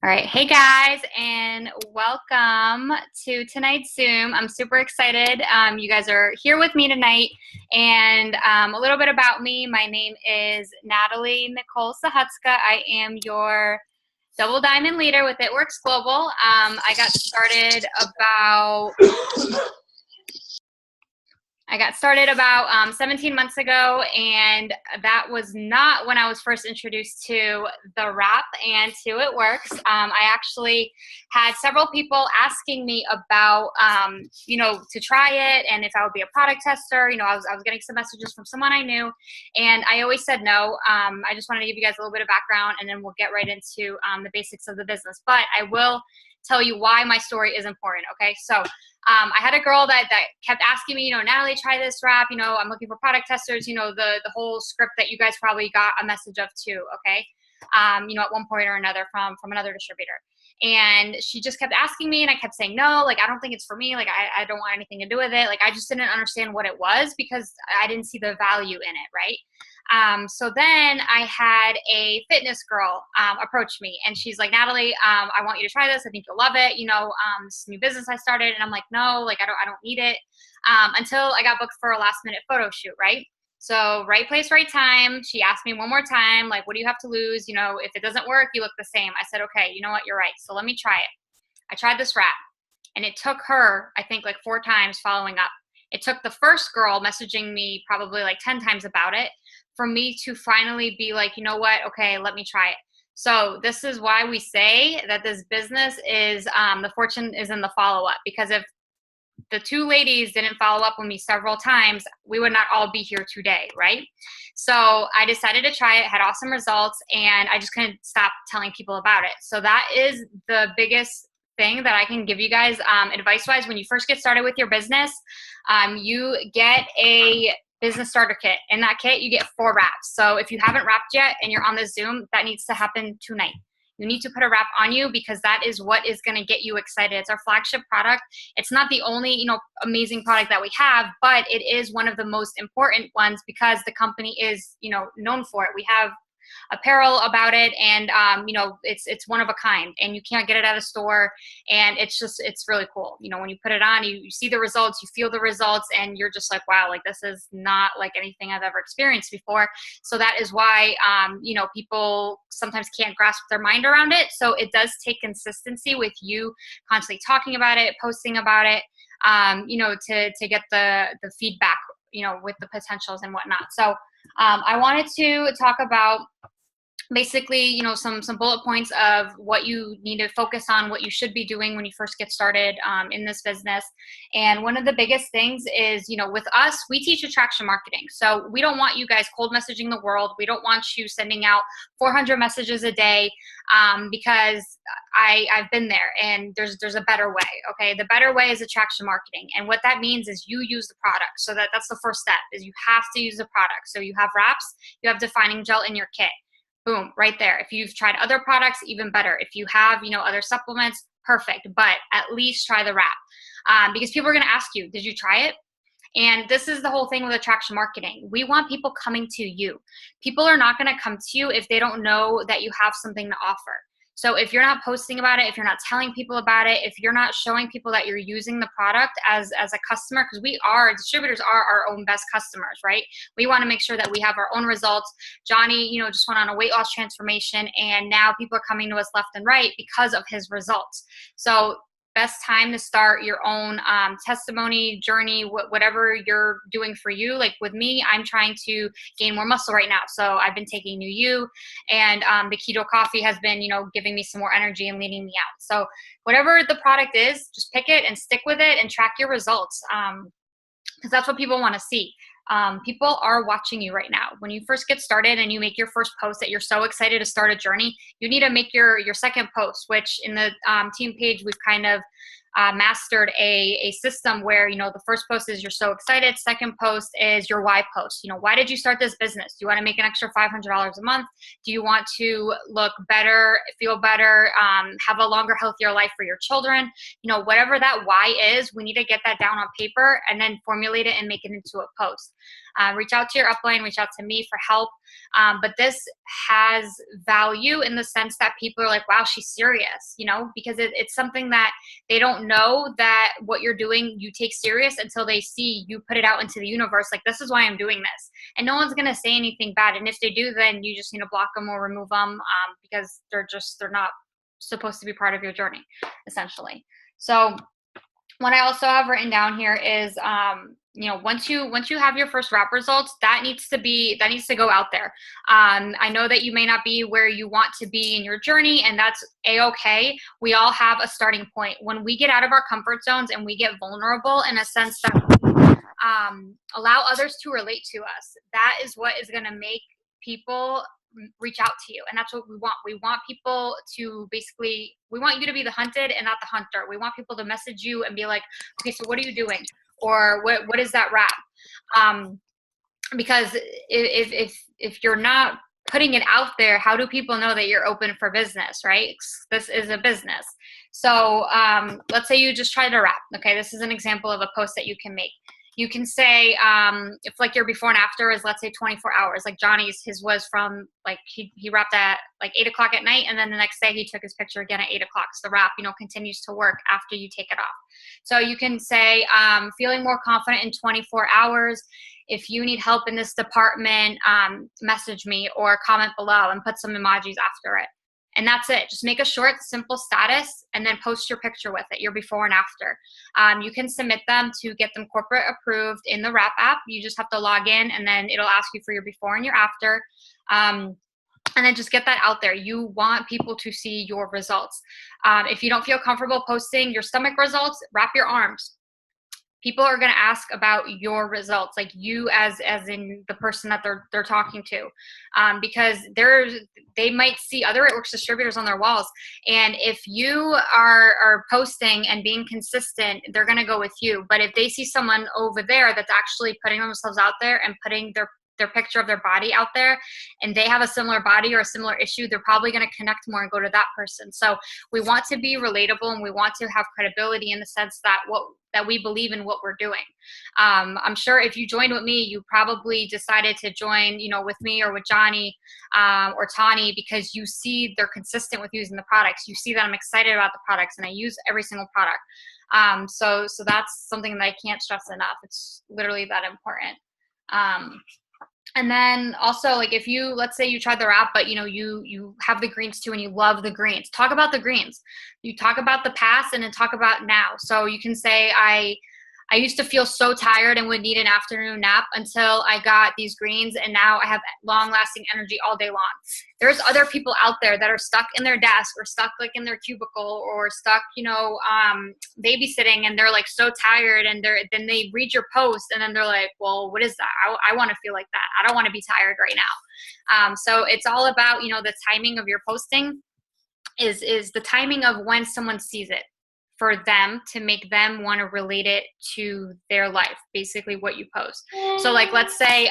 All right. Hey guys, and welcome to tonight's Zoom. I'm super excited. You guys are here with me tonight. And a little bit about me. My name is Natalie Nicole Sychocka. I am your double diamond leader with It Works Global. I got started about 17 months ago, and that was not when I was first introduced to the wrap and to It Works. I actually had several people asking me about, to try it and if I would be a product tester. I was getting some messages from someone I knew, and I always said no. I just wanted to give you guys a little bit of background, and then we'll get right into the basics of the business. But I will tell you why my story is important, okay? So I had a girl that kept asking me, Natalie, try this wrap. I'm looking for product testers, the whole script that you guys probably got a message of too, okay? At one point or another from another distributor. And she just kept asking me, and I kept saying no, like, I don't think it's for me. Like, I don't want anything to do with it. Like, I just didn't understand what it was because I didn't see the value in it, right? So then I had a fitness girl approach me, and she's like, Natalie, I want you to try this. I think you'll love it. This new business I started. And I'm like, no, like, I don't need it. Until I got booked for a last minute photo shoot, right? So right place, right time. She asked me one more time, like, what do you have to lose? If it doesn't work, you look the same. I said, okay, you know what? You're right. So let me try it. I tried this wrap, and it took her, I think, like 4 times following up. It took the first girl messaging me probably like 10 times about it for me to finally be like, you know what? Okay, let me try it. So this is why we say that this business is, the fortune is in the follow-up, because if the 2 ladies didn't follow up with me several times, we would not all be here today, right? So I decided to try it, had awesome results, and I just couldn't stop telling people about it. So that is the biggest thing that I can give you guys advice-wise. When you first get started with your business, you get a business starter kit. In that kit, you get 4 wraps. So if you haven't wrapped yet and you're on this Zoom, that needs to happen tonight. You need to put a wrap on you, because that is what is going to get you excited. It's our flagship product. It's not the only, amazing product that we have, but it is one of the most important ones because the company is, known for it. We have apparel about it, and it's one of a kind, and you can't get it at a store, and it's really cool. When you put it on, you see the results, you feel the results, and you're just like, wow, like, this is not like anything I've ever experienced before. So that is why people sometimes can't grasp their mind around it. So it does take consistency with you constantly talking about it, posting about it, to get the feedback, with the potentials and whatnot. So I wanted to talk about basically, some bullet points of what you need to focus on, what you should be doing when you first get started in this business. And one of the biggest things is, with us, we teach attraction marketing. So we don't want you guys cold messaging the world. We don't want you sending out 400 messages a day, because I've been there, and there's a better way. Okay, the better way is attraction marketing, and what that means is you use the product. So that's the first step, is you have to use the product. So you have wraps, you have defining gel in your kit. Boom, right there. If you've tried other products, even better. If you have, other supplements, perfect. But at least try the wrap, because people are going to ask you, did you try it? And this is the whole thing with attraction marketing. We want people coming to you. People are not going to come to you if they don't know that you have something to offer. So if you're not posting about it, if you're not telling people about it, if you're not showing people that you're using the product as a customer, because distributors are our own best customers, right? We want to make sure that we have our own results. Johnny, just went on a weight loss transformation, and now people are coming to us left and right because of his results. So best time to start your own testimony journey, whatever you're doing for you. Like with me, I'm trying to gain more muscle right now. So I've been taking New You, and the keto coffee has been, giving me some more energy and leading me out. So whatever the product is, just pick it and stick with it and track your results, because that's what people want to see. People are watching you right now. When you first get started and you make your first post that you're so excited to start a journey, you need to make your second post, which in the team page, we've kind of mastered a system where, the first post is you're so excited. Second post is your why post. Why did you start this business? Do you want to make an extra $500 a month? Do you want to look better, feel better, have a longer, healthier life for your children? Whatever that why is, we need to get that down on paper and then formulate it and make it into a post. Reach out to your upline, reach out to me for help. But this has value in the sense that people are like, wow, she's serious, because it's something that they don't know that what you're doing, you take serious until they see you put it out into the universe. Like, this is why I'm doing this. And no one's going to say anything bad. And if they do, then you just need to block them or remove them, because they're not supposed to be part of your journey, essentially. So what I also have written down here is, once you have your first wrap results, that needs to go out there. I know that you may not be where you want to be in your journey, and that's a-okay. We all have a starting point. When we get out of our comfort zones and we get vulnerable in a sense that we allow others to relate to us, that is what is going to make people reach out to you. And that's what we want. We want people to we want you to be the hunted and not the hunter. We want people to message you and be like, okay, so what are you doing? Or what is that wrap? Because if you're not putting it out there, how do people know that you're open for business, right? This is a business. So let's say you just try to wrap. Okay, this is an example of a post that you can make. You can say, if like your before and after is, let's say 24 hours, like Johnny's, his was from like, he wrapped at like 8 o'clock at night. And then the next day he took his picture again at 8 o'clock. So the wrap, continues to work after you take it off. So you can say, feeling more confident in 24 hours. If you need help in this department, message me or comment below and put some emojis after it. And that's it. Just make a short, simple status and then post your picture with it, your before and after. You can submit them to get them corporate approved in the Wrap app. You just have to log in and then it'll ask you for your before and your after. And then just get that out there. You want people to see your results. If you don't feel comfortable posting your stomach results, wrap your arms. People are going to ask about your results, like you as in the person that they're talking to, because they might see other It Works distributors on their walls. And if you are posting and being consistent, they're going to go with you. But if they see someone over there that's actually putting themselves out there and putting their picture of their body out there, and they have a similar body or a similar issue, they're probably going to connect more and go to that person. So we want to be relatable and we want to have credibility in the sense that we believe in what we're doing. I'm sure if you joined with me, you probably decided to join, with me or with Johnny or Tani because you see they're consistent with using the products. You see that I'm excited about the products and I use every single product. So that's something that I can't stress enough. It's literally that important. And then also, like, if let's say you tried the wrap, but you have the greens too and you love the greens, talk about the greens. You talk about the past and then talk about now. So you can say, I used to feel so tired and would need an afternoon nap until I got these greens, and now I have long-lasting energy all day long. There's other people out there that are stuck in their desk or stuck like in their cubicle or stuck, babysitting, and they're like so tired, and then they read your post and then they're like, well, what is that? I want to feel like that. I don't want to be tired right now. So it's all about, the timing of your posting is the timing of when someone sees it, for them to make them want to relate it to their life, basically what you post. So like, let's say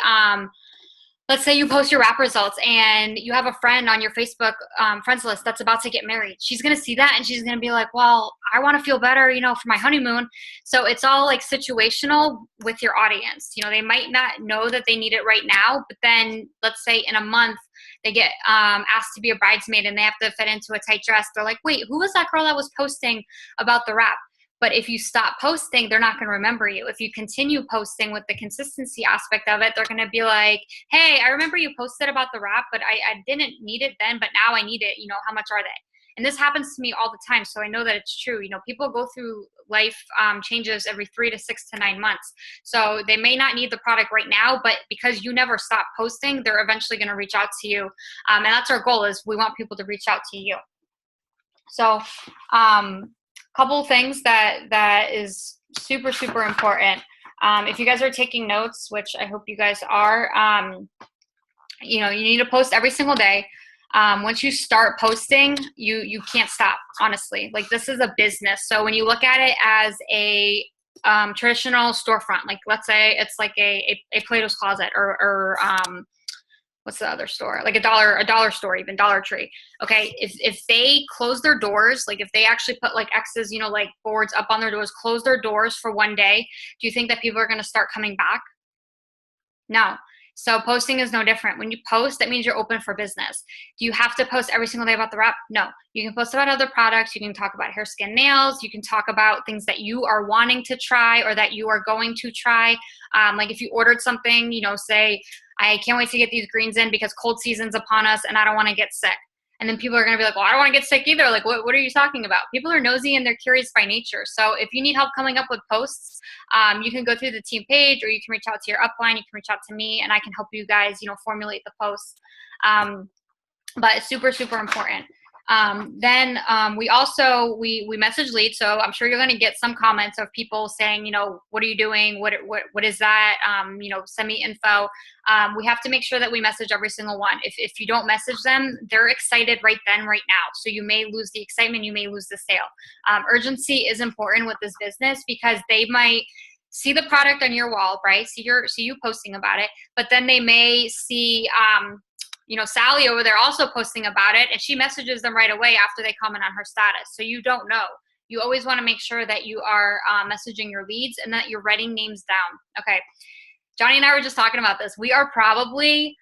you post your wrap results and you have a friend on your Facebook friends list that's about to get married. She's going to see that and she's going to be like, well, I want to feel better, for my honeymoon. So it's all like situational with your audience. They might not know that they need it right now, but then let's say in a month, they get asked to be a bridesmaid and they have to fit into a tight dress. They're like, wait, who was that girl that was posting about the wrap? But if you stop posting, they're not going to remember you. If you continue posting with the consistency aspect of it, they're going to be like, hey, I remember you posted about the wrap, but I didn't need it then, but now I need it. How much are they? And this happens to me all the time. So I know that it's true. People go through life changes every 3 to 6 to 9 months. So they may not need the product right now, but because you never stop posting, they're eventually going to reach out to you. And that's our goal, is we want people to reach out to you. So couple things that is super, super important. If you guys are taking notes, which I hope you guys are, you need to post every single day. Once you start posting, you can't stop, honestly. Like, this is a business. So when you look at it as a traditional storefront, like let's say it's like a Plato's Closet, or what's the other store? Like a dollar store, even Dollar Tree. Okay, if they close their doors, like if they actually put like X's, like boards up on their doors, close their doors for one day, do you think that people are going to start coming back? No. So posting is no different. When you post, that means you're open for business. Do you have to post every single day about the wrap? No. You can post about other products. You can talk about hair, skin, nails. You can talk about things that you are wanting to try or that you are going to try. Like if you ordered something, say, I can't wait to get these greens in because cold season's upon us and I don't want to get sick. And then people are going to be like, well, I don't want to get sick either. Like, what are you talking about? People are nosy and they're curious by nature. So if you need help coming up with posts, you can go through the team page, or you can reach out to your upline. You can reach out to me and I can help you guys, formulate the posts. But it's super, super important. Then we also, we message leads. So I'm sure you're going to get some comments of people saying, what are you doing? What is that? Send me info. We have to make sure that we message every single one. If you don't message them, they're excited right then, right now. So you may lose the excitement. You may lose the sale. Urgency is important with this business because they might see the product on your wall, right? See you posting about it, but then they may see, Sally over there also posting about it, and she messages them right away after they comment on her status. So you don't know. You always want to make sure that you are messaging your leads and that you're writing names down. Okay. Johnny and I were just talking about this. We are probably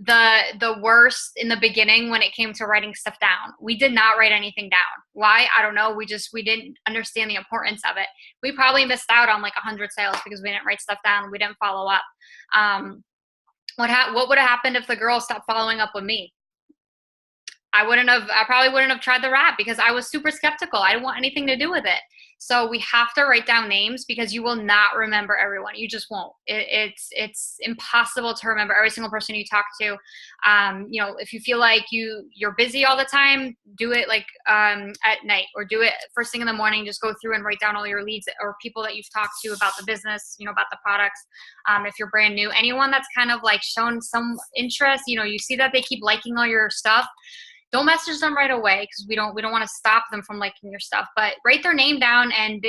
the worst in the beginning when it came to writing stuff down. We did not write anything down. Why? I don't know. We didn't understand the importance of it. We probably missed out on like 100 sales because we didn't write stuff down. We didn't follow up. What would have happened if the girl stopped following up with me? I probably wouldn't have tried the wrap because I was super skeptical. I didn't want anything to do with it. So we have to write down names because you will not remember everyone. You just won't. It's impossible to remember every single person you talk to. If you feel like you're busy all the time, do it like at night, or do it first thing in the morning. Just go through and write down all your leads or people that you've talked to about the business, about the products. If you're brand new, anyone that's kind of like shown some interest, you see that they keep liking all your stuff. Don't message them right away because we don't want to stop them from liking your stuff, but write their name down and,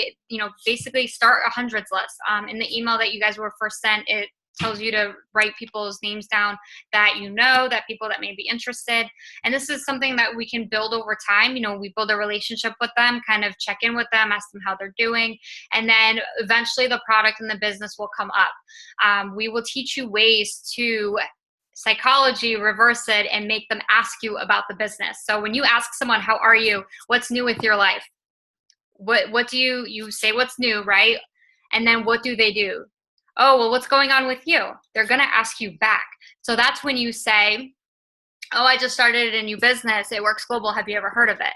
basically start a hundreds list. In the email that you guys were first sent, it tells you to write people's names down that that people that may be interested. And this is something that we can build over time. We build a relationship with them, kind of check in with them, ask them how they're doing. And then eventually the product and the business will come up. We will teach you ways to psychology, reverse it, and make them ask you about the business. So when you ask someone, how are you? What's new with your life? What do you say what's new, right? And then what do they do? Oh, well, what's going on with you? They're going to ask you back. So that's when you say, oh, I just started a new business. It Works Global. Have you ever heard of it?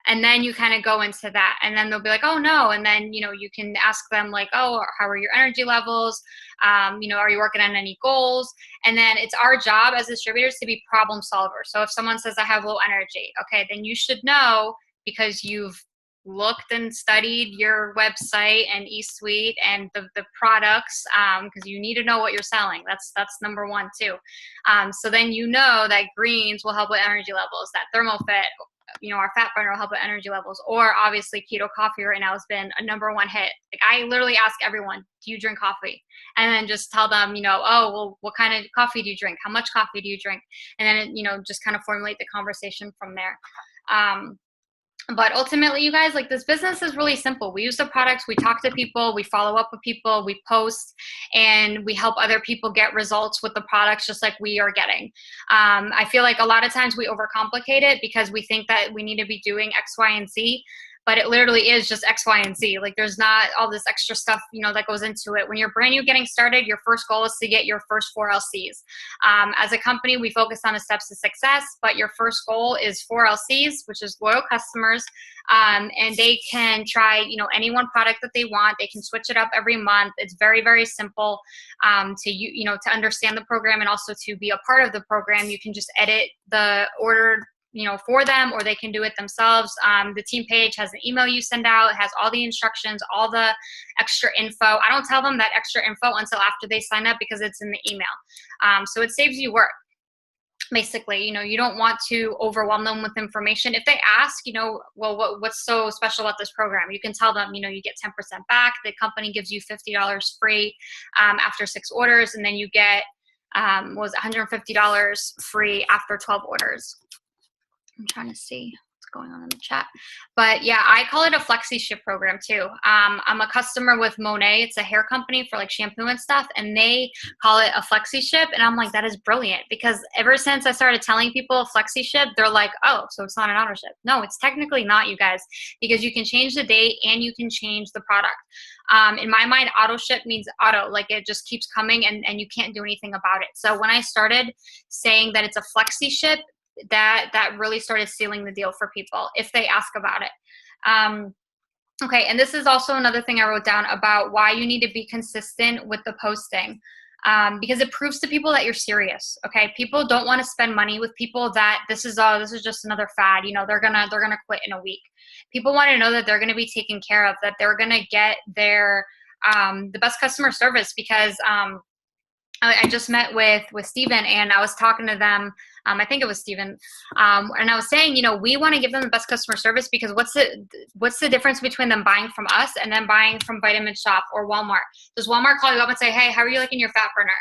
And then you kind of go into that, and then they'll be like, oh no. And then, you can ask them like, oh, how are your energy levels? Are you working on any goals? And then it's our job as distributors to be problem solvers. So if someone says I have low energy, okay, then you should know because you've looked and studied your website and eSuite and the products, because you need to know what you're selling. That's number one too. So then that greens will help with energy levels, that ThermoFit, our fat burner will help with energy levels, or obviously keto coffee right now has been a number one hit. Like I literally ask everyone, do you drink coffee? And then just tell them, oh, well, what kind of coffee do you drink? How much coffee do you drink? And then, just kind of formulate the conversation from there. But ultimately, you guys, like this business is really simple. We use the products, we talk to people, we follow up with people, we post, and we help other people get results with the products just like we are getting. I feel like a lot of times we overcomplicate it because we think that we need to be doing X, Y, and Z. But it literally is just X, Y, and Z. Like there's not all this extra stuff, that goes into it. When you're brand new getting started, your first goal is to get your first 4 LCs. As a company, we focus on the steps to success, but your first goal is 4 LCs, which is loyal customers. And they can try, any one product that they want. They can switch it up every month. It's very, very simple to understand the program and also to be a part of the program. You can just edit the order for them, or they can do it themselves. The team page has an email you send out. It has all the instructions, all the extra info. I don't tell them that extra info until after they sign up because it's in the email. So it saves you work. Basically, you don't want to overwhelm them with information. If they ask, well, what's so special about this program? You can tell them, you get 10% back. The company gives you $50 free after 6 orders, and then you get was $150 free after 12 orders. I'm trying to see what's going on in the chat. But yeah, I call it a flexi ship program too. I'm a customer with Monet. It's a hair company for like shampoo and stuff, and they call it a flexi ship. And I'm like, that is brilliant, because ever since I started telling people flexi ship, they're like, oh, so it's not an auto ship. No, it's technically not, you guys, because you can change the date and you can change the product. In my mind, auto ship means auto, like it just keeps coming and you can't do anything about it. So when I started saying that it's a flexi ship, that really started sealing the deal for people if they ask about it. Okay, and this is also another thing I wrote down about why you need to be consistent with the posting, because it proves to people that you're serious. Okay, people don't want to spend money with people that this is just another fad. They're gonna quit in a week. People want to know that they're gonna be taken care of, that they're gonna get their the best customer service, because I just met with Steven, and I was talking to them. I think it was Steven. And I was saying, we want to give them the best customer service, because what's the difference between them buying from us and then buying from Vitamin Shop or Walmart? Does Walmart call you up and say, hey, how are you liking your fat burner?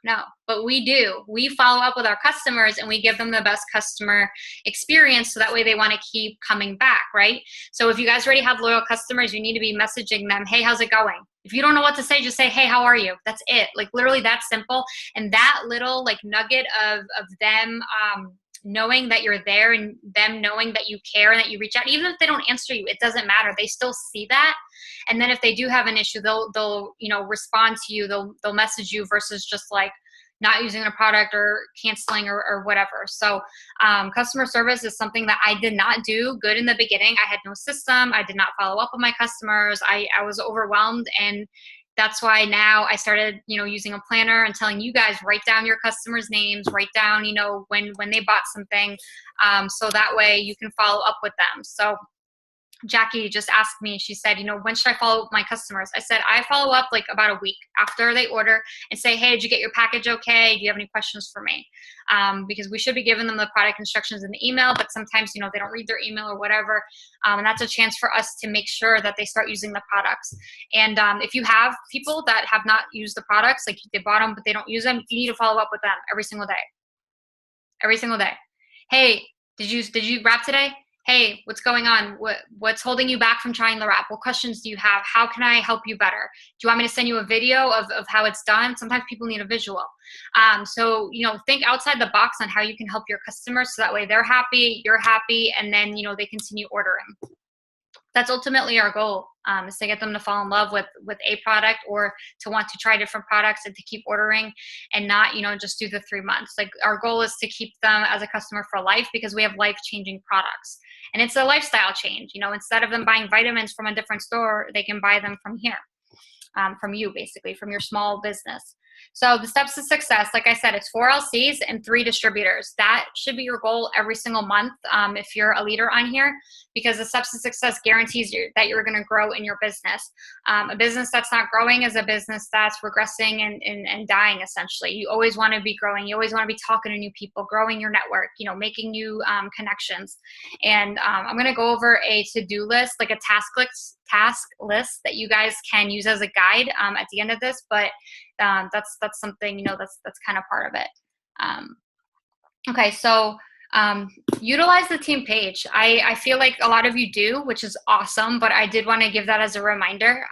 No, but we do. We follow up with our customers and we give them the best customer experience, so that way they want to keep coming back, right? So if you guys already have loyal customers, you need to be messaging them, hey, how's it going? If you don't know what to say, just say, hey, how are you? That's it. Like literally that simple. And that little like nugget of them knowing that you're there, and them knowing that you care and that you reach out, even if they don't answer you, it doesn't matter. They still see that. And then if they do have an issue, they'll respond to you. They'll message you, versus just like not using a product or canceling or whatever. So customer service is something that I did not do good in the beginning. I had no system. I did not follow up with my customers. I was overwhelmed, and that's why now I started, using a planner and telling you guys, write down your customers' names, write down, when they bought something, so that way you can follow up with them. So Jackie just asked me, she said, when should I follow up with my customers? I said, I follow up like about a week after they order and say, hey, did you get your package okay? Do you have any questions for me? Because we should be giving them the product instructions in the email, but sometimes, they don't read their email or whatever. And that's a chance for us to make sure that they start using the products. And if you have people that have not used the products, like they bought them, but they don't use them, you need to follow up with them every single day. Every single day. Hey, did you wrap today? Hey, what's going on? What's holding you back from trying the wrap? What questions do you have? How can I help you better? Do you want me to send you a video of how it's done? Sometimes people need a visual. So, think outside the box on how you can help your customers, so that way they're happy, you're happy, and then, they continue ordering. That's ultimately our goal, is to get them to fall in love with a product, or to want to try different products and to keep ordering, and not, just do the 3 months. Like our goal is to keep them as a customer for life, because we have life-changing products. And it's a lifestyle change. Instead of them buying vitamins from a different store, they can buy them from here, from you, basically, from your small business. So the steps to success, like I said, it's 4 LCs and 3 distributors. That should be your goal every single month, if you're a leader on here, because the steps to success guarantees you that you're going to grow in your business. A business that's not growing is a business that's regressing and dying, essentially. You always want to be growing. You always want to be talking to new people, growing your network, making new connections. And I'm going to go over a to-do list, like a task list that you guys can use as a guide at the end of this, but that's something, that's kind of part of it. Okay, so utilize the team page. I feel like a lot of you do, which is awesome, but I did want to give that as a reminder.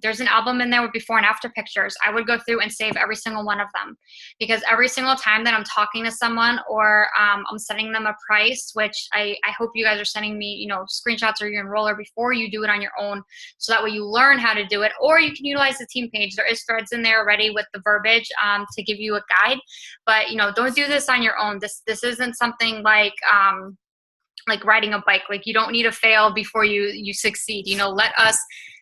There's an album in there with before and after pictures. I would go through and save every single one of them, because every single time that I'm talking to someone, or I'm sending them a price, which I hope you guys are sending me, screenshots or your enroller before you do it on your own, so that way you learn how to do it, or you can utilize the team page. There is threads in there already with the verbiage to give you a guide, but don't do this on your own. This isn't something like riding a bike. Like, you don't need to fail before you succeed. Let us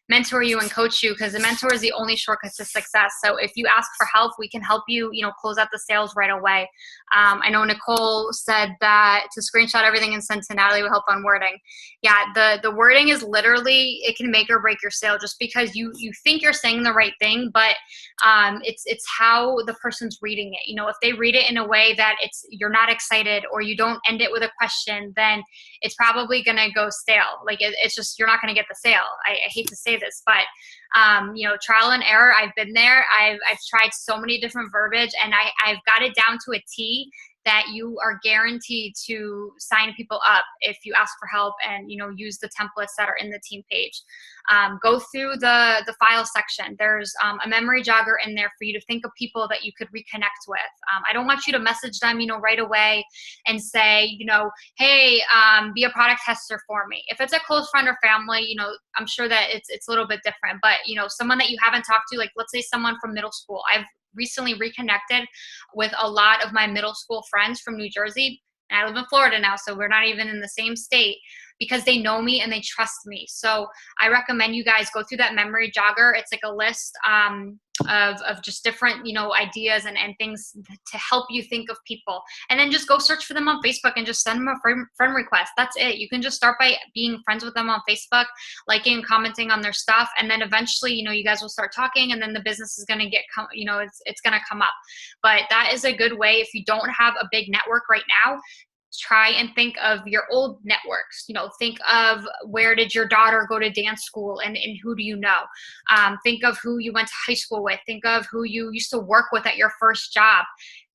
mentor you and coach you, because the mentor is the only shortcut to success. So if you ask for help, we can help you, close out the sales right away. I know Nicole said that to screenshot everything and send to Natalie will help on wording. Yeah, the wording is literally, it can make or break your sale, just because you think you're saying the right thing, but it's how the person's reading it. If they read it in a way that you're not excited, or you don't end it with a question, then it's probably going to go stale. Like it's just, you're not going to get the sale. I hate to say this, but trial and error. I've been there. I've tried so many different verbiage, and I've got it down to a T that you are guaranteed to sign people up if you ask for help and, use the templates that are in the team page. Go through the file section. There's a memory jogger in there for you to think of people that you could reconnect with. I don't want you to message them, right away and say, hey, be a product tester for me. If it's a close friend or family, I'm sure that it's a little bit different, but someone that you haven't talked to, like let's say someone from middle school. I've recently reconnected with a lot of my middle school friends from New Jersey. And I live in Florida now, so we're not even in the same state, because they know me and they trust me. So I recommend you guys go through that memory jogger. It's like a list of just different, ideas and things to help you think of people. And then just go search for them on Facebook and just send them a friend request. That's it. You can just start by being friends with them on Facebook, liking and commenting on their stuff. And then eventually, you guys will start talking, and then the business is going to it's going to come up. But that is a good way. If you don't have a big network right now, try and think of your old networks. Think of, where did your daughter go to dance school, and who do you know? Think of who you went to high school with. Think of who you used to work with at your first job,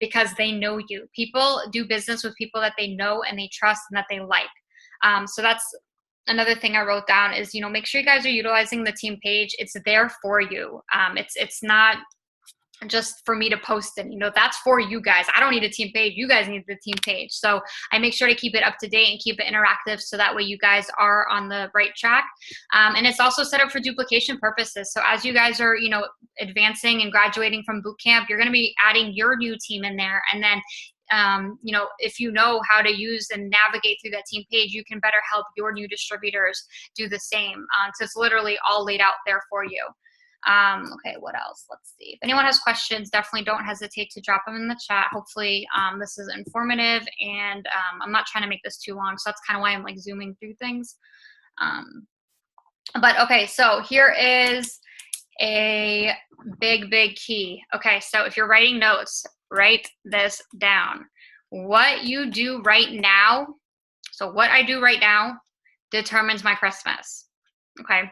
because they know you. People do business with people that they know and they trust and that they like. So that's another thing I wrote down is, make sure you guys are utilizing the team page. It's there for you. It's not just for me to post it. That's for you guys. I don't need a team page. You guys need the team page. So I make sure to keep it up to date and keep it interactive, so that way you guys are on the right track. And it's also set up for duplication purposes. So as you guys are, advancing and graduating from boot camp, you're going to be adding your new team in there. And then if you know how to use and navigate through that team page, you can better help your new distributors do the same. So it's literally all laid out there for you. Okay, what else? Let's see. If anyone has questions, definitely don't hesitate to drop them in the chat. Hopefully this is informative, and I'm not trying to make this too long, so that's kind of why I'm like zooming through things. But okay, so here is a big key. Okay, so if you're writing notes, write this down. What you do right now, so what I do right now determines my Christmas. Okay,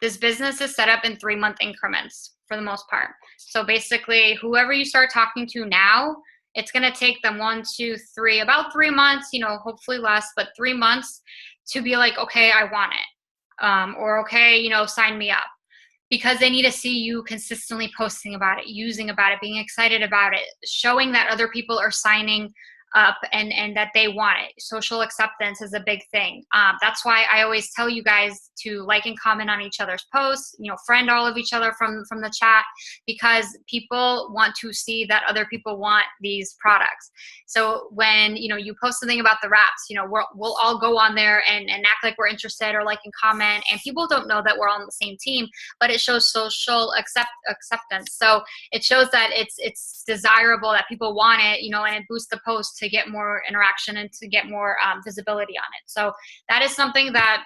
this business is set up in 3-month increments for the most part. So basically, whoever you start talking to now, it's going to take them 1, 2, 3, about 3 months, hopefully less, but 3 months to be like, okay, I want it. Or okay, sign me up. Because they need to see you consistently posting about it, using about it, being excited about it, showing that other people are signing up and that they want it. Social acceptance is a big thing. That's why I always tell you guys to like and comment on each other's posts, friend all of each other from the chat, because people want to see that other people want these products. So when, you post something about the wraps, we'll all go on there and act like we're interested or like and comment, and people don't know that we're all on the same team, but it shows social acceptance. So it shows that it's desirable, that people want it, and it boosts the post to get more interaction and to get more visibility on it. So that is something that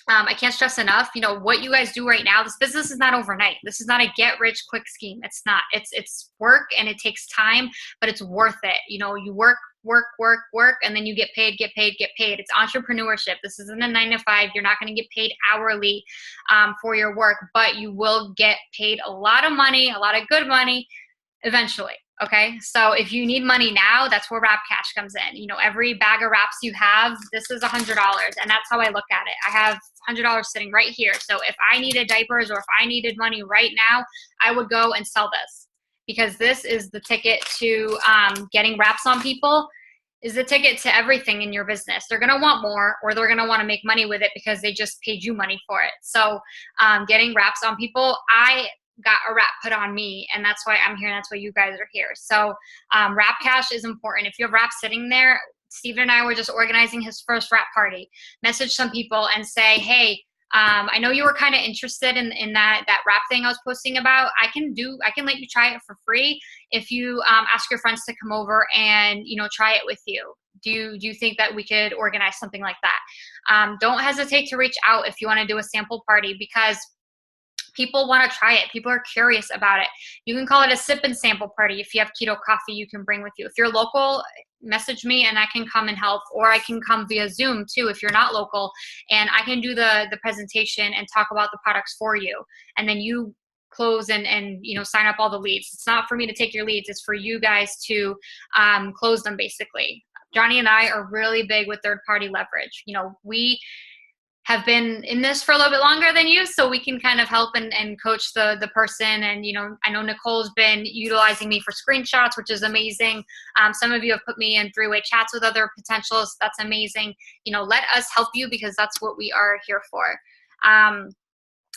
I can't stress enough. What you guys do right now, this business is not overnight. This is not a get rich quick scheme. It's not. It's work, and it takes time, but it's worth it. You work, and then you get paid. It's entrepreneurship. This isn't a 9-to-5. You're not going to get paid hourly for your work, but you will get paid a lot of money, a lot of good money eventually. Okay, so if you need money now, that's where Wrap Cash comes in. Every bag of wraps you have, this is $100, and that's how I look at it. I have $100 sitting right here. So if I needed diapers, or if I needed money right now, I would go and sell this, because this is the ticket to getting wraps on people, is the ticket to everything in your business. They're gonna want more, or they're gonna wanna make money with it because they just paid you money for it. So getting wraps on people, I got a wrap put on me, and that's why I'm here, and that's why you guys are here. So Wrap Cash is important. If you have wraps sitting there, Steven and I were just organizing his first wrap party. Message some people and say, hey, I know you were kind of interested in that wrap thing I was posting about. I can let you try it for free if you ask your friends to come over and, you know, try it with you. Do you think that we could organize something like that? Don't hesitate to reach out if you want to do a sample party, because people want to try it. People are curious about it. You can call it a sip and sample party. If you have keto coffee, you can bring with you. If you're local, message me and I can come and help, or I can come via Zoom too if you're not local, and I can do the presentation and talk about the products for you. And then you close and you know, sign up all the leads. It's not for me to take your leads. It's for you guys to close them basically. Johnny and I are really big with third-party leverage. You know, we have been in this for a little bit longer than you, so we can kind of help and coach the person. And, you know, I know Nicole's been utilizing me for screenshots, which is amazing. Some of you have put me in three-way chats with other potentials. That's amazing. You know, let us help you, because that's what we are here for.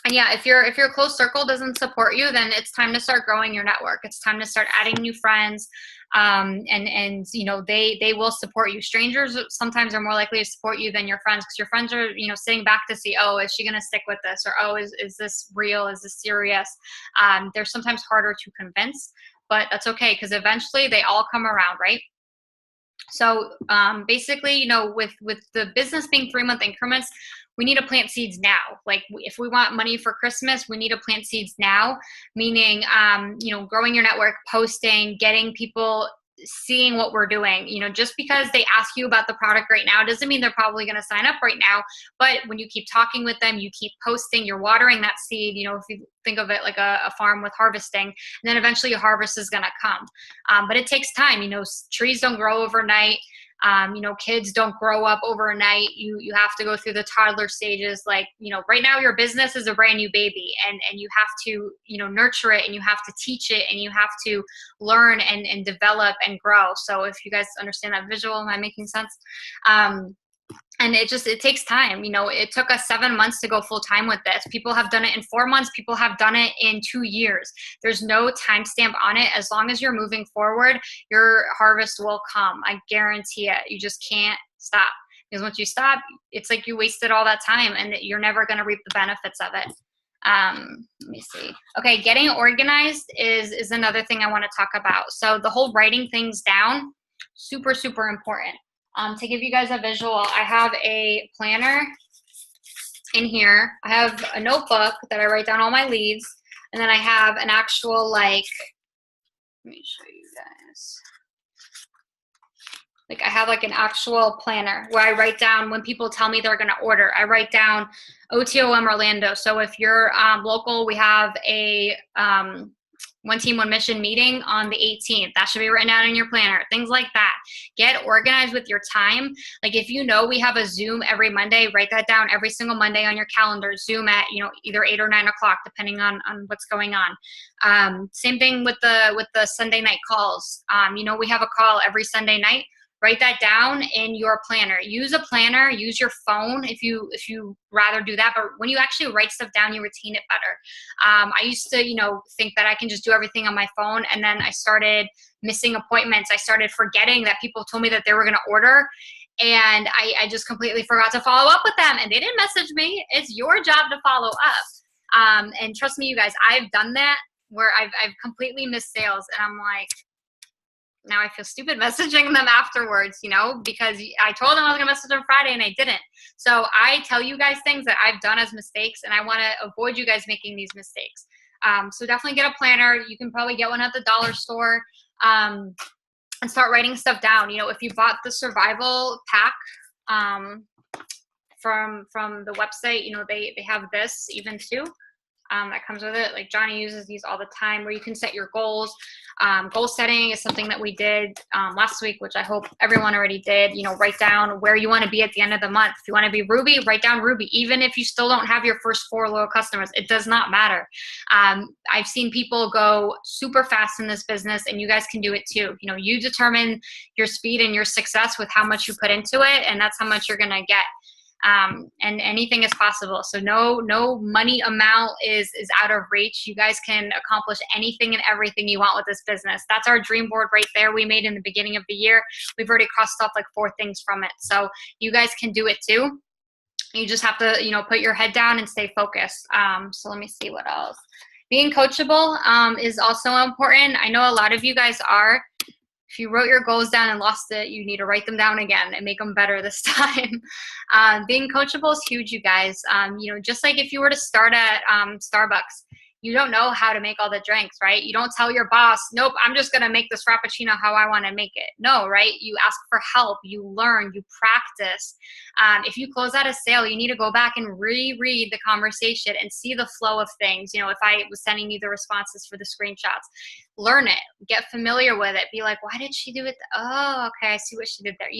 And yeah, if your close circle doesn't support you, then it's time to start growing your network. It's time to start adding new friends. And you know, they will support you. Strangers sometimes are more likely to support you than your friends, because your friends are, you know, sitting back to see, oh, is she going to stick with this? Or, oh, is this real? Is this serious? They're sometimes harder to convince, but that's okay, because eventually they all come around, right? So basically, you know, with the business being 3-month increments, we need to plant seeds now. Like, if we want money for Christmas, we need to plant seeds now, meaning, you know, growing your network, posting, getting people seeing what we're doing. You know, just because they ask you about the product right now doesn't mean they're probably going to sign up right now. But when you keep talking with them, you keep posting, you're watering that seed. You know, if you think of it like a farm with harvesting, and then eventually a harvest is going to come. But it takes time. You know, trees don't grow overnight. You know, kids don't grow up overnight. You have to go through the toddler stages. Like, you know, right now your business is a brand new baby, and you have to, you know, nurture it, and you have to teach it, and you have to learn and develop and grow. So if you guys understand that visual, am I making sense? And it takes time. You know, it took us 7 months to go full time with this. People have done it in 4 months. People have done it in 2 years. There's no timestamp on it. As long as you're moving forward, your harvest will come. I guarantee it. You just can't stop, because once you stop, it's like you wasted all that time, and you're never going to reap the benefits of it. Let me see. Okay, getting organized is another thing I want to talk about. So the whole writing things down, super, super important. To give you guys a visual, I have a planner in here. I have a notebook that I write down all my leads, and then I have an actual, like, let me show you guys. Like, I have like an actual planner where I write down when people tell me they're going to order. I write down OTOM Orlando. So if you're local, we have a One Team, One Mission meeting on the 18th. That should be written down in your planner. Things like that. Get organized with your time. Like, if you know we have a Zoom every Monday, write that down every single Monday on your calendar. Zoom at, you know, either 8 or 9 o'clock, depending on what's going on. Same thing with the Sunday night calls. You know, we have a call every Sunday night. Write that down in your planner. Use a planner, use your phone if you rather do that. But when you actually write stuff down, you retain it better. I used to, you know, think that I can just do everything on my phone, and then I started missing appointments. I started forgetting that people told me that they were going to order, and I just completely forgot to follow up with them, and they didn't message me. It's your job to follow up. And trust me, you guys, I've done that where I've completely missed sales, and I'm like, now I feel stupid messaging them afterwards, you know, because I told them I was going to message them Friday and I didn't. So I tell you guys things that I've done as mistakes, and I want to avoid you guys making these mistakes. So definitely get a planner. You can probably get one at the dollar store, and start writing stuff down. You know, if you bought the survival pack from the website, you know, they have this even too. That comes with it. Like, Johnny uses these all the time, where you can set your goals. Goal setting is something that we did last week, which I hope everyone already did. You know, write down where you want to be at the end of the month. If you want to be Ruby, write down Ruby. Even if you still don't have your first 4 loyal customers, it does not matter. I've seen people go super fast in this business, and you guys can do it too. You know, you determine your speed and your success with how much you put into it, and that's how much you're going to get. And anything is possible. So no money amount is out of reach. You guys can accomplish anything and everything you want with this business. That's our dream board right there we made in the beginning of the year. We've already crossed off like 4 things from it. So you guys can do it too. You just have to, put your head down and stay focused. So let me see what else. Being coachable is also important. I know a lot of you guys are. If you wrote your goals down and lost it, you need to write them down again and make them better this time. Being coachable is huge, you guys. Just like if you were to start at Starbucks, you don't know how to make all the drinks, right? You don't tell your boss, nope, I'm just going to make this Frappuccino how I want to make it. No, right? You ask for help, you learn, you practice. If you close out a sale, you need to go back and reread the conversation and see the flow of things. If I was sending you the responses for the screenshots, learn it, get familiar with it, be like, why did she do it? Oh, okay, I see what she did there.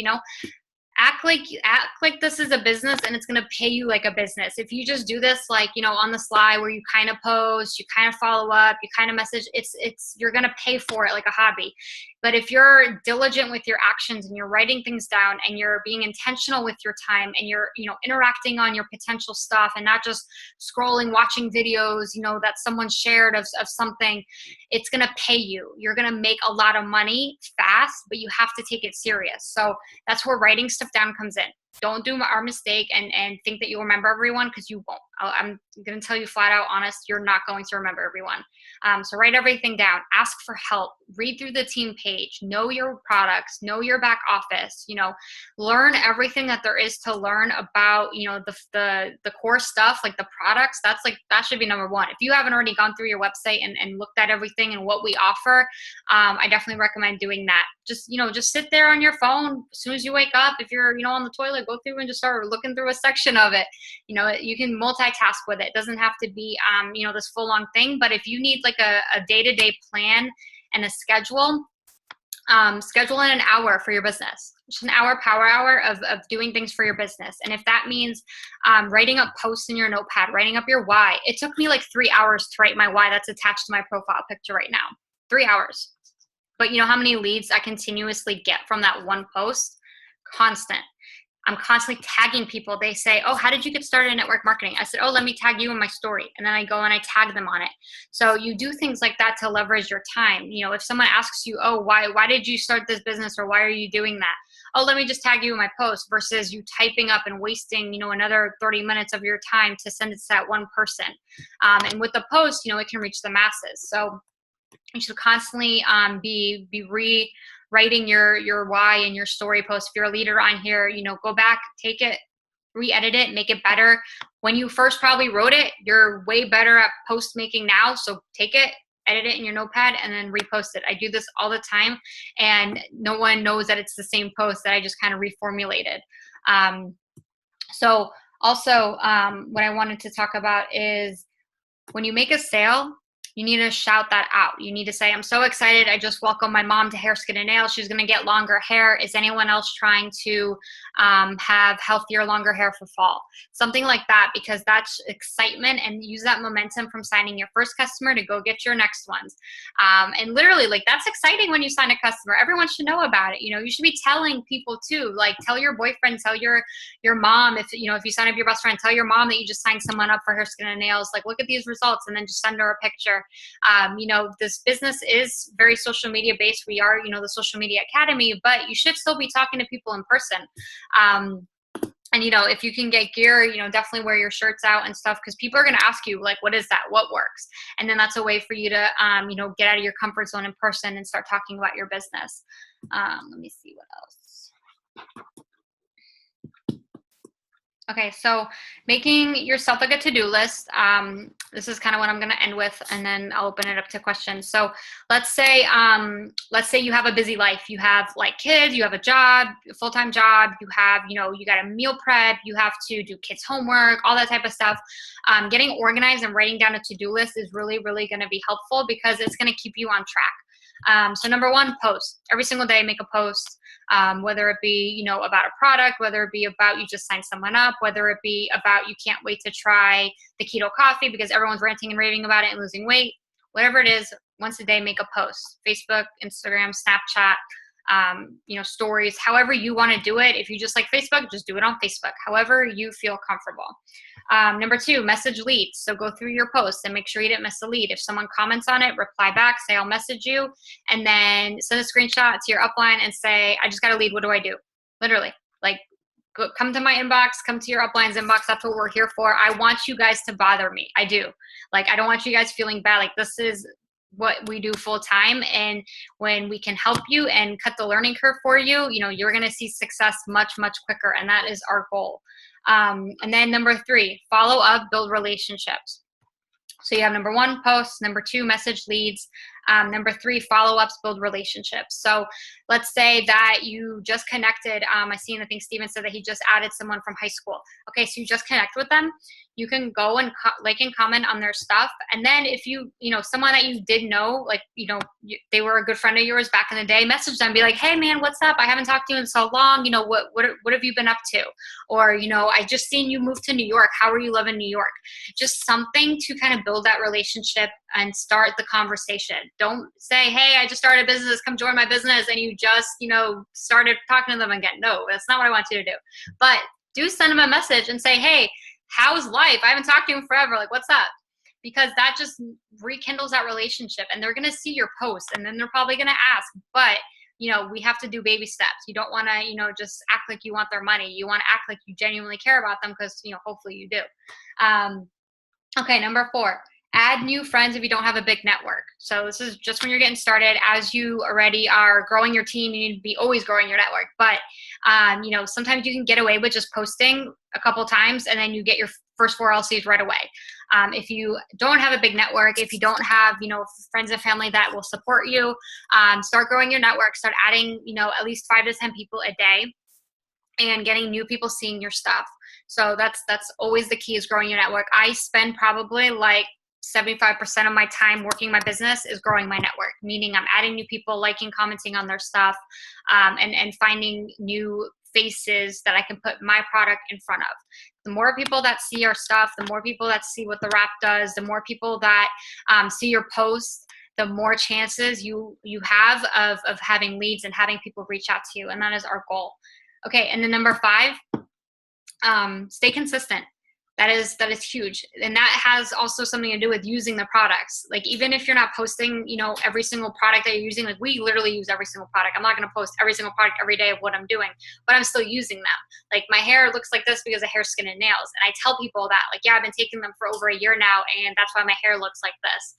Act like this is a business and it's going to pay you like a business. If you just do this like, on the sly where you kind of post, you kind of follow up, you kind of message, you're going to pay for it like a hobby. But if you're diligent with your actions and you're writing things down and you're being intentional with your time and you're, interacting on your potential stuff and not just scrolling, watching videos, that someone shared of something, it's going to pay you. You're going to make a lot of money fast, but you have to take it serious. So that's where writing stuff down comes in. Don't do our mistake and think that you'll remember everyone, because you won't. I'm going to tell you flat out honest, you're not going to remember everyone. So write everything down, ask for help, read through the team page, know your products, know your back office, learn everything that there is to learn about, the core stuff, like the products. That should be number one. If you haven't already gone through your website and looked at everything and what we offer, I definitely recommend doing that. Just sit there on your phone as soon as you wake up. If you're, on the toilet, go through and just start looking through a section of it. You can multitask with it. It doesn't have to be, this full on thing, but if you need like a day-to-day plan and a schedule, schedule in an hour for your business. Just an hour, power hour of doing things for your business. And if that means writing up posts in your notepad, writing up your why. It took me like 3 hours to write my why that's attached to my profile picture right now. 3 hours. But you know how many leads I continuously get from that one post? Constant. I'm constantly tagging people. They say, oh, how did you get started in network marketing? I said, oh, let me tag you in my story. And then I go and I tag them on it. So you do things like that to leverage your time. If someone asks you, oh, why did you start this business, or why are you doing that? Oh, let me just tag you in my post, versus you typing up and wasting, another 30 minutes of your time to send it to that one person. And with the post, it can reach the masses. So you should constantly be rewriting your why and your story post. If you're a leader on here, go back, take it, re-edit it, make it better. When you first probably wrote it, you're way better at post making now. So take it, edit it in your notepad, and then repost it. I do this all the time, and no one knows that it's the same post that I just kind of reformulated. So also what I wanted to talk about is when you make a sale, you need to shout that out. You need to say, I'm so excited. I just welcomed my mom to Hair, Skin, and Nails. She's going to get longer hair. Is anyone else trying to have healthier, longer hair for fall? Something like that, because that's excitement, and use that momentum from signing your first customer to go get your next ones. And literally, like, that's exciting when you sign a customer. Everyone should know about it. You should be telling people too. Like, tell your boyfriend, tell your mom. If you sign up your best friend, tell your mom that you just signed someone up for Hair, Skin, and Nails. Like, look at these results, and then just send her a picture. This business is very social media based. We are, the Social Media Academy, but you should still be talking to people in person. And, if you can get gear, definitely wear your shirts out and stuff, because people are going to ask you, like, what is that? What works? And then that's a way for you to, get out of your comfort zone in person and start talking about your business. Let me see what else. Okay, so making yourself like a to-do list. This is kind of what I'm going to end with, and then I'll open it up to questions. So let's say you have a busy life. You have like kids, you have a job, a full-time job, you have, you got a meal prep, you have to do kids' homework, all that type of stuff. Getting organized and writing down a to-do list is really, really going to be helpful, because it's going to keep you on track. So number one, post. Every single day, make a post. Whether it be, about a product, whether it be about you just signed someone up, whether it be about you can't wait to try the keto coffee because everyone's ranting and raving about it and losing weight, whatever it is, once a day, make a post. Facebook, Instagram, Snapchat, stories, however you want to do it. If you just like Facebook, just do it on Facebook, however you feel comfortable. Number two, message leads. So go through your posts and make sure you didn't miss a lead. If someone comments on it, reply back, say, I'll message you, and then send a screenshot to your upline and say, I just got a lead. What do I do? Literally, like, come to my inbox, come to your uplines inbox. That's what we're here for. I want you guys to bother me. I do. Like, I don't want you guys feeling bad. Like, this is what we do full time. And when we can help you and cut the learning curve for you, you know, you're going to see success much, much quicker. And that is our goal. And then number 3, follow up, build relationships. So you have number 1, posts, number 2, message leads, number 3, follow-ups, build relationships. So let's say that you just connected. I think Steven said that he just added someone from high school. Okay, so you just connect with them. You can go and like and comment on their stuff. And then if you know, someone that you did know, like, you know, they were a good friend of yours back in the day, message them, be like, hey man, what's up? I haven't talked to you in so long. You know, what have you been up to? Or, you know, I just seen you move to New York. How are you living in New York? Just something to kind of build that relationship and start the conversation. Don't say, hey, I just started a business, come join my business, and you just, you know, started talking to them again. No, that's not what I want you to do. But do send them a message and say, hey, how's life? I haven't talked to you in forever. Like, what's up? Because that just rekindles that relationship, and they're going to see your post, and then they're probably going to ask. But, you know, we have to do baby steps. You don't want to, you know, just act like you want their money. You want to act like you genuinely care about them, because, you know, hopefully you do. Okay, number 4. Add new friends if you don't have a big network. So this is just when you're getting started. As you already are growing your team, you need to be always growing your network. But, you know, sometimes you can get away with just posting a couple times, and then you get your first 4 LCs right away. If you don't have a big network, if you don't have, you know, friends and family that will support you, start growing your network, start adding, you know, at least 5 to 10 people a day, and getting new people seeing your stuff. So that's always the key, is growing your network. I spend probably like 75% of my time working my business is growing my network, meaning I'm adding new people, liking, commenting on their stuff, and finding new faces that I can put my product in front of. The more people that see our stuff, the more people that see what the wrap does, the more people that see your posts, the more chances you have of having leads and having people reach out to you. And that is our goal. Okay, and then number 5, stay consistent. That is huge. And that has also something to do with using the products. Like, even if you're not posting, you know, every single product that you're using, like, we literally use every single product. I'm not going to post every single product every day of what I'm doing, but I'm still using them. Like, my hair looks like this because of hair, skin, and nails. And I tell people that, like, yeah, I've been taking them for over a year now, and that's why my hair looks like this.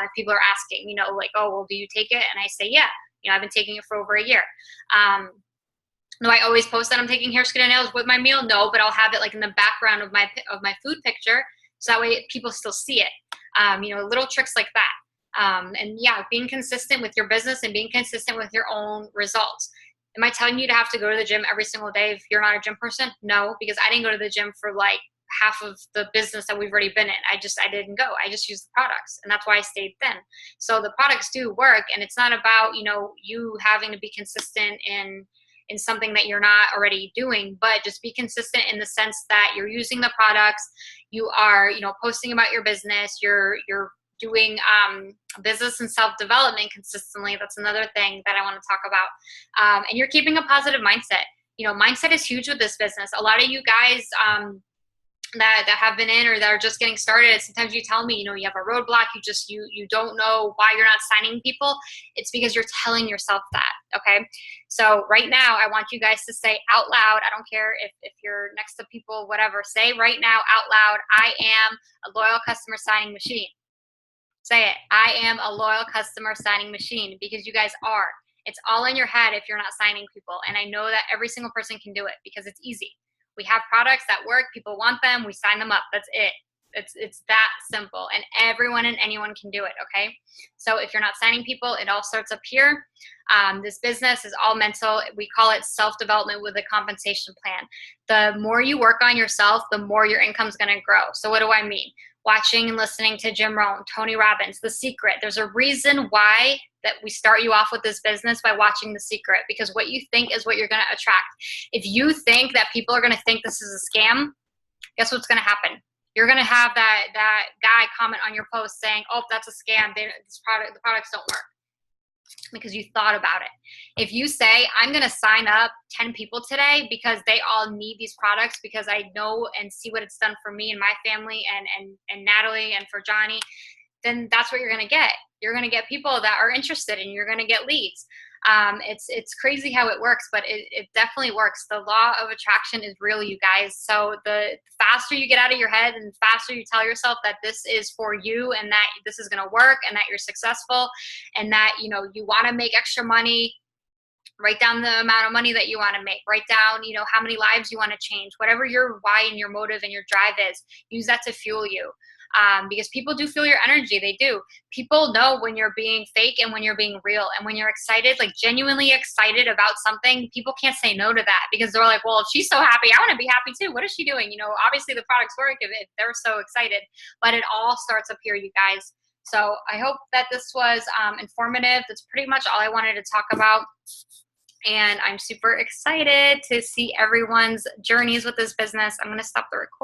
If people are asking, you know, like, oh, well, do you take it? And I say, yeah, you know, I've been taking it for over a year. Do I always post that I'm taking hair, skin, and nails with my meal? No, but I'll have it like in the background of my food picture, so that way people still see it. You know, little tricks like that. And yeah, being consistent with your business and being consistent with your own results. Am I telling you to have to go to the gym every single day if you're not a gym person? No, because I didn't go to the gym for like half of the business that we've already been in. I didn't go. I just used the products, and that's why I stayed thin. So the products do work, and it's not about, you know, you having to be consistent in something that you're not already doing, but just be consistent in the sense that you're using the products, you are, you know, posting about your business, you're doing business and self-development consistently. That's another thing that I want to talk about. And you're keeping a positive mindset. You know, mindset is huge with this business. A lot of you guys that have been in or that are just getting started, sometimes you tell me, you know, you have a roadblock, you don't know why you're not signing people. It's because you're telling yourself that. Okay, so right now I want you guys to say out loud, I don't care if you're next to people, whatever, say right now out loud, I am a loyal customer signing machine. Say it. I am a loyal customer signing machine, because you guys are. It's all in your head if you're not signing people. And I know that every single person can do it because it's easy. We have products that work, people want them, we sign them up. That's it. It's that simple, and everyone and anyone can do it, okay? So if you're not signing people, it all starts up here. This business is all mental. We call it self-development with a compensation plan. The more you work on yourself, the more your income's gonna grow. So what do I mean? Watching and listening to Jim Rohn, Tony Robbins, The Secret. There's a reason why that we start you off with this business by watching The Secret, because what you think is what you're gonna attract. If you think that people are gonna think this is a scam, guess what's gonna happen? You're gonna have that guy comment on your post saying, oh, that's a scam, the products don't work, because you thought about it. If you say, I'm gonna sign up 10 people today because they all need these products, because I know and see what it's done for me and my family and Natalie and for Johnny, then that's what you're gonna get. You're gonna get people that are interested, and you're gonna get leads. It's crazy how it works, but it definitely works. The law of attraction is real, you guys. So the faster you get out of your head and the faster you tell yourself that this is for you and that this is going to work and that you're successful and that, you know, you want to make extra money, write down the amount of money that you want to make, write down, you know, how many lives you want to change, whatever your why and your motive and your drive is, use that to fuel you. Because people do feel your energy. They do. People know when you're being fake and when you're being real. And when you're excited, like genuinely excited about something, people can't say no to that because they're like, well, if she's so happy, I want to be happy too. What is she doing? You know, obviously the products work if they're so excited, but it all starts up here, you guys. So I hope that this was informative. That's pretty much all I wanted to talk about. And I'm super excited to see everyone's journeys with this business. I'm going to stop the recording.